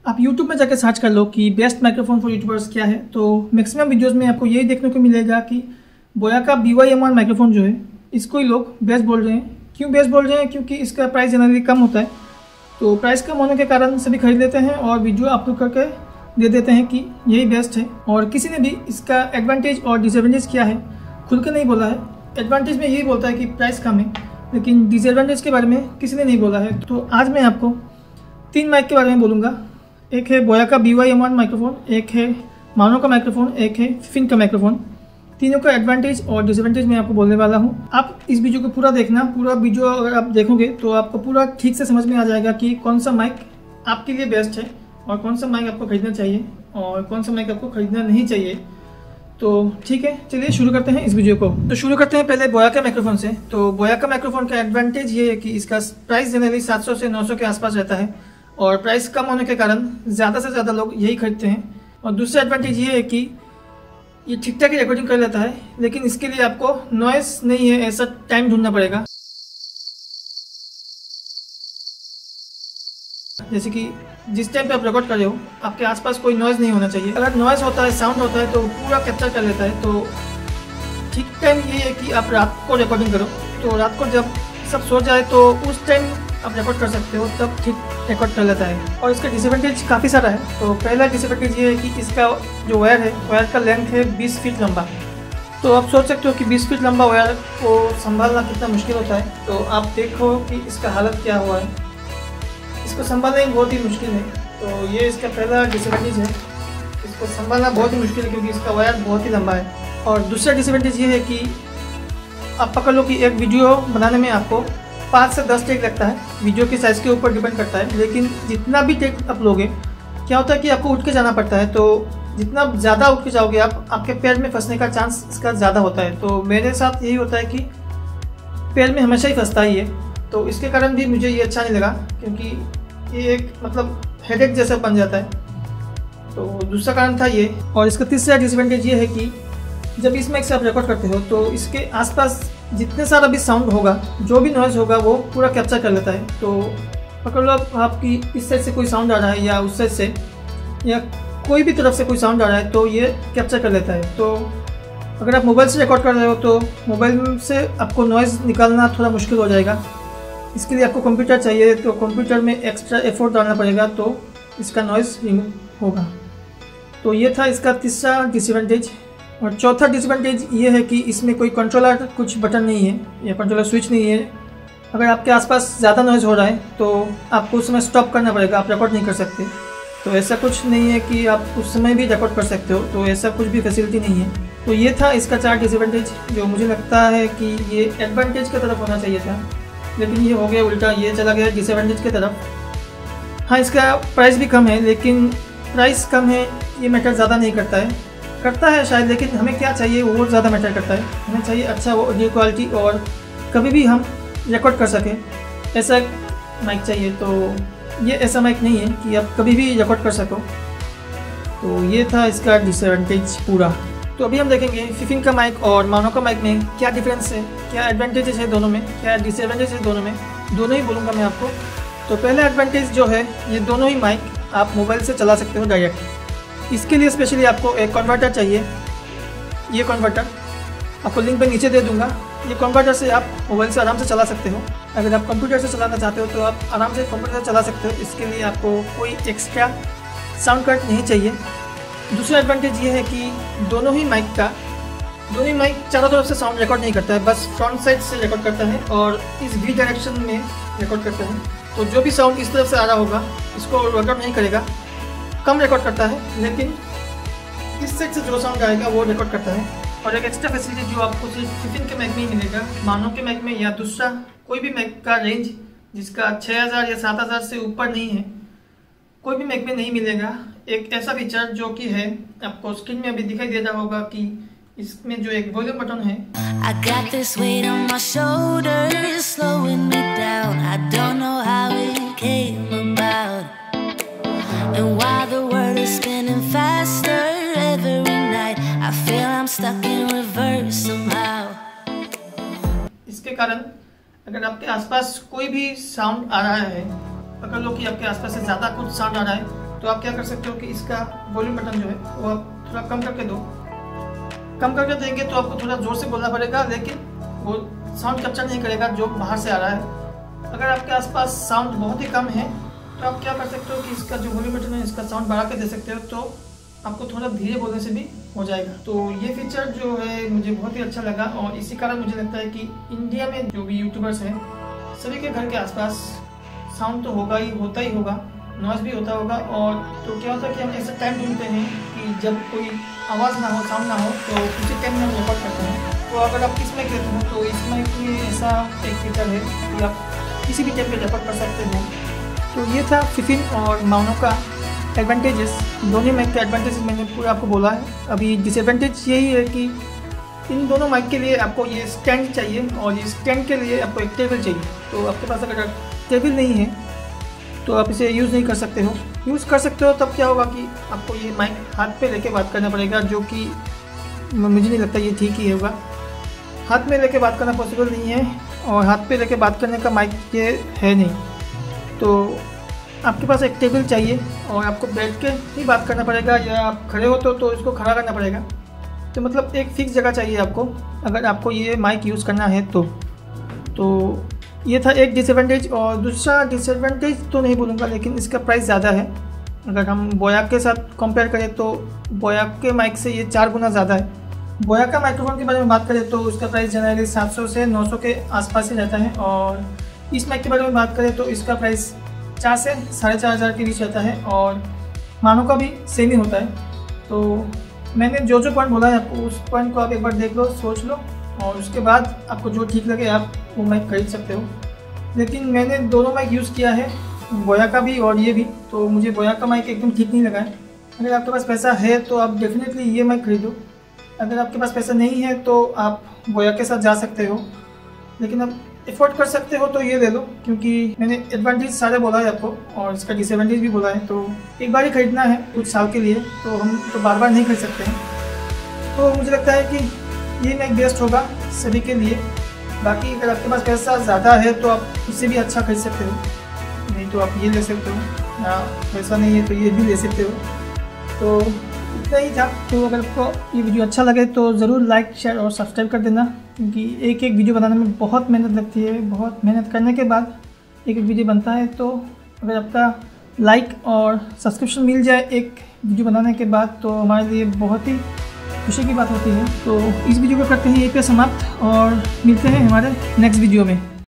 आप YouTube में जाकर सर्च कर लो कि बेस्ट माइक्रोफोन फॉर यूट्यूबर्स क्या है, तो मैक्सिमम वीडियोस में आपको यही देखने को मिलेगा कि बोया का BY-M1 माइक्रोफोन जो है इसको ही लोग बेस्ट बोल रहे हैं। क्यों बेस्ट बोल रहे हैं? क्योंकि इसका प्राइस जनरली कम होता है, तो प्राइस कम होने के कारण सभी खरीद लेते हैं और वीडियो अपलोड करके दे देते हैं कि यही बेस्ट है। और किसी ने भी इसका एडवांटेज और डिसएडवांटेज क्या है खुल के नहीं बोला है। एडवांटेज में यही बोलता है कि प्राइस कम है, लेकिन डिसएडवांटेज के बारे में किसी ने नहीं बोला है। तो आज मैं आपको 3 माइक के बारे में बोलूँगा। एक है बोया का BY-M1 माइक्रोफोन, एक है मानो का माइक्रोफोन, एक है फिफिन का माइक्रोफोन। तीनों का एडवांटेज और डिसएडवांटेज मैं आपको बोलने वाला हूँ। आप इस वीडियो को पूरा देखना। पूरा वीडियो अगर आप देखोगे तो आपको पूरा ठीक से समझ में आ जाएगा कि कौन सा माइक आपके लिए बेस्ट है और कौन सा माइक आपको खरीदना चाहिए और कौन सा माइक आपको खरीदना नहीं चाहिए। तो ठीक है, चलिए शुरू करते हैं इस वीडियो को। तो शुरू करते हैं पहले बोया का माइक्रोफोन से। तो बोया का माइक्रोफोन का एडवांटेज ये है कि इसका प्राइस जनरली 700 से 900 के आसपास रहता है और प्राइस कम होने के कारण ज़्यादा से ज़्यादा लोग यही खरीदते हैं। और दूसरा एडवांटेज ये है कि ये ठीक ठाक रिकॉर्डिंग कर लेता है, लेकिन इसके लिए आपको नॉइस नहीं है ऐसा टाइम ढूंढना पड़ेगा। जैसे कि जिस टाइम पे आप रिकॉर्ड कर रहे हो आपके आसपास कोई नॉइज़ नहीं होना चाहिए। अगर नॉइज़ होता है, साउंड होता है तो पूरा कैप्चर कर लेता है। तो ठीक टाइम ये है कि आप रात को रिकॉर्डिंग करो, तो रात को जब सब सो जाए तो उस टाइम आप रिकॉर्ड कर सकते हो, तब ठीक रिकॉर्ड कर लेता है। और इसका डिसएडवांटेज काफ़ी सारा है। तो पहला डिसएडवांटेज ये है कि इसका जो वायर है, वायर का लेंथ है 20 फीट लंबा। तो आप सोच सकते हो कि 20 फीट लंबा वायर को संभालना कितना मुश्किल होता है। तो आप देखो कि इसका हालत क्या हुआ है, इसको संभालना ही बहुत ही मुश्किल है। तो ये इसका पहला डिसएडवांटेज है, इसको संभालना बहुत ही मुश्किल है क्योंकि इसका वायर बहुत ही लंबा है। और दूसरा डिसएडवांटेज ये है कि आप पकड़ लो कि एक वीडियो बनाने में आपको 5 से 10 टेक लगता है। वीडियो की साइज़ के ऊपर डिपेंड करता है, लेकिन जितना भी टेक आप लोगे क्या होता है कि आपको उठ के जाना पड़ता है। तो जितना ज़्यादा उठ के जाओगे आप, आपके पैर में फंसने का चांस इसका ज़्यादा होता है। तो मेरे साथ यही होता है कि पैर में हमेशा ही फंसता ही है। तो इसके कारण भी मुझे ये अच्छा नहीं लगा क्योंकि ये एक मतलब हेडेक जैसा बन जाता है। तो दूसरा कारण था ये। और इसका तीसरा डिसएडवांटेज ये है कि जब इस माइक से आप रिकॉर्ड करते हो तो इसके आसपास जितने सारा भी साउंड होगा, जो भी नॉइज़ होगा वो पूरा कैप्चर कर लेता है। तो पकड़ लो आपकी इस साइड से कोई साउंड आ रहा है या उस साइड से या कोई भी तरफ से कोई साउंड आ रहा है तो ये कैप्चर कर लेता है। तो अगर आप मोबाइल से रिकॉर्ड कर रहे हो तो मोबाइल से आपको नॉइज़ निकालना थोड़ा मुश्किल हो जाएगा। इसके लिए आपको कंप्यूटर चाहिए, तो कंप्यूटर में एक्स्ट्रा एफर्ट डालना पड़ेगा, तो इसका नॉइज़ रिमूव होगा। तो ये था इसका तीसरा डिसएडवांटेज। और चौथा डिसएडवांटेज ये है कि इसमें कोई कंट्रोलर कुछ बटन नहीं है या कंट्रोलर स्विच नहीं है। अगर आपके आसपास ज़्यादा नॉइज़ हो रहा है तो आपको उस समय स्टॉप करना पड़ेगा, आप रिकॉर्ड नहीं कर सकते। तो ऐसा कुछ नहीं है कि आप उस समय भी रिकॉर्ड कर सकते हो, तो ऐसा कुछ भी फैसिलिटी नहीं है। तो ये था इसका 4 डिसएडवांटेज, जो मुझे लगता है कि ये एडवांटेज की तरफ होना चाहिए था, लेकिन ये हो गया उल्टा, ये चला गया डिसएडवांटेज की तरफ। हाँ, इसका प्राइस भी कम है, लेकिन प्राइस कम है ये मैटर ज़्यादा नहीं करता है शायद, लेकिन हमें क्या चाहिए वो ज़्यादा मैटर करता है। हमें चाहिए अच्छा ऑडियो क्वालिटी और कभी भी हम रिकॉर्ड कर सकें, ऐसा माइक चाहिए। तो ये ऐसा माइक नहीं है कि आप कभी भी रिकॉर्ड कर सको। तो ये था इसका डिसएडवांटेज पूरा। तो अभी हम देखेंगे फिफिन का माइक और मानो का माइक में क्या डिफरेंस है, क्या एडवांटेजेस है दोनों में, क्या डिसएडवांटेज है दोनों में। दोनों ही बोलूँगा मैं आपको। तो पहला एडवांटेज जो है, ये दोनों ही माइक आप मोबाइल से चला सकते हो डायरेक्ट। इसके लिए स्पेशली आपको एक कन्वर्टर चाहिए। ये कन्वर्टर आपको लिंक पे नीचे दे दूंगा। ये कन्वर्टर से आप मोबाइल से आराम से चला सकते हो। अगर आप कंप्यूटर से चलाना चाहते हो तो आप आराम से कंप्यूटर से चला सकते हो। इसके लिए आपको कोई एक्स्ट्रा साउंड कार्ड नहीं चाहिए। दूसरा एडवांटेज ये है कि दोनों ही माइक चारों तरफ से साउंड रिकॉर्ड नहीं करता है, बस फ्रंट साइड से रिकॉर्ड करता है और इस V डायरेक्शन में रिकॉर्ड करता है। तो जो भी साउंड इस तरफ से आ रहा होगा इसको रिकॉर्ड नहीं करेगा, कम रिकॉर्ड करता है, लेकिन इस साइड से जो साउंड आएगा वो रिकॉर्ड करता है। और एक एक्स्ट्रा फैसिलिटी जो आपको सिर्फ फिफिन के मैक में ही मिलेगा, मानो के मैक में या दूसरा कोई भी मैक का रेंज जिसका 6000 या 7000 से ऊपर नहीं है, कोई भी मैक में नहीं मिलेगा। एक ऐसा फीचर जो कि है, आपको स्क्रीन में अभी दिखाई दे रहा होगा कि इसमें जो एक वॉल्यूम बटन है, I got this weight on my shoulders, slowing me down. I don't know how it came about. And while the world is spinning faster every night, I feel I'm stuck in reverse somehow. इसके कारण अगर आपके आसपास कोई भी sound आ रहा है, पकड़ लो कि आपके आसपास से ज़्यादा कुछ साउंड आ रहा है, तो आप क्या कर सकते हो कि इसका वॉल्यूम बटन जो है वो आप थोड़ा कम करके दो। कम करके देंगे तो आपको थोड़ा ज़ोर से बोलना पड़ेगा, लेकिन वो साउंड कैप्चर नहीं करेगा जो बाहर से आ रहा है। अगर आपके आसपास साउंड बहुत ही कम है तो आप क्या कर सकते हो कि इसका जो वॉल्यूम बटन है इसका साउंड बढ़ा के दे सकते हो, तो आपको थोड़ा धीरे बोलने से भी हो जाएगा। तो ये फीचर जो है मुझे बहुत ही अच्छा लगा, और इसी कारण मुझे लगता है कि इंडिया में जो भी यूट्यूबर्स हैं सभी के घर के आसपास साउंड तो होगा ही, होता ही होगा, नॉइज़ भी होता होगा। और तो क्या होता है कि हम ऐसा टाइम ढूंढते हैं कि जब कोई आवाज़ ना हो, साउंड ना हो, तो उसी टाइम में हम रिकॉर्ड करते हैं। तो अगर आप इस माइक लेते हो तो इस माइक में ऐसा एक फीचर है कि आप किसी भी टाइम पे रिकॉर्ड कर सकते हो। तो ये था फिफिन और माउनो का एडवांटेजेस। दोनों माइक के एडवांटेजेस मैंने पूरा आपको बोला है। अभी डिसएडवांटेज यही है कि इन दोनों माइक के लिए आपको ये स्टैंड चाहिए, और ये स्टैंड के लिए आपको एक टेबल चाहिए। तो आपके पास अगर टेबल नहीं है तो आप इसे यूज़ नहीं कर सकते हो। यूज़ कर सकते हो तब क्या होगा कि आपको ये माइक हाथ पे लेके बात करना पड़ेगा, जो कि मुझे नहीं लगता ये ठीक ही होगा। हाथ में लेके बात करना पॉसिबल नहीं है, और हाथ पे लेके बात करने का माइक ये है नहीं। तो आपके पास एक टेबल चाहिए, और आपको बैठ के ही बात करना पड़ेगा, या आप खड़े हो तो इसको खड़ा करना पड़ेगा। तो मतलब एक फिक्स जगह चाहिए आपको अगर आपको ये माइक यूज़ करना है तो ये था एक डिसएडवांटेज। और दूसरा डिसएडवांटेज तो नहीं बोलूँगा, लेकिन इसका प्राइस ज़्यादा है। अगर हम बोयाक के साथ कंपेयर करें तो बोयाक के माइक से ये 4 गुना ज़्यादा है। बोयाक का माइक्रोफोन के बारे में बात करें तो उसका प्राइस जनरली 700 से 900 के आसपास ही रहता है, और इस माइक के बारे में बात करें तो इसका प्राइस 4 से 4,500 के बीच रहता है, और मानो का भी सेम ही होता है। तो मैंने जो पॉइंट बोला है आपको, उस पॉइंट को आप एक बार देख लो, सोच लो, और उसके बाद आपको जो ठीक लगे आप वो माइक खरीद सकते हो। लेकिन मैंने दोनों माइक यूज़ किया है, बोया का भी और ये भी, तो मुझे बोया का माइक एकदम ठीक नहीं लगा है। अगर आपके पास पैसा है तो आप डेफिनेटली ये माइक खरीदो। अगर आपके पास पैसा नहीं है तो आप बोया के साथ जा सकते हो, लेकिन आप एफोर्ड कर सकते हो तो ये ले लो, क्योंकि मैंने एडवांटेज सारे बोला है आपको और इसका डिसएडवांटेज भी बोला है। तो एक बार ही खरीदना है कुछ साल के लिए, तो हम तो बार बार नहीं खरीद सकते हैं। तो मुझे लगता है कि ये माइक बेस्ट होगा सभी के लिए। बाकी अगर आपके पास पैसा ज़्यादा है तो आप इससे भी अच्छा खरीद सकते हो, नहीं तो आप ये ले सकते हो, या पैसा नहीं है तो ये भी ले सकते हो। तो इतना ही था। तो अगर आपको ये वीडियो अच्छा लगे तो ज़रूर लाइक, शेयर और सब्सक्राइब कर देना, क्योंकि एक एक वीडियो बनाने में बहुत मेहनत लगती है। बहुत मेहनत करने के बाद एक एक वीडियो बनता है। तो अगर आपका लाइक और सब्सक्रिप्शन मिल जाए एक वीडियो बनाने के बाद तो हमारे लिए बहुत ही खुशी की बात होती है। तो इस वीडियो को करते हैं यहीं पे समाप्त, और मिलते हैं हमारे नेक्स्ट वीडियो में।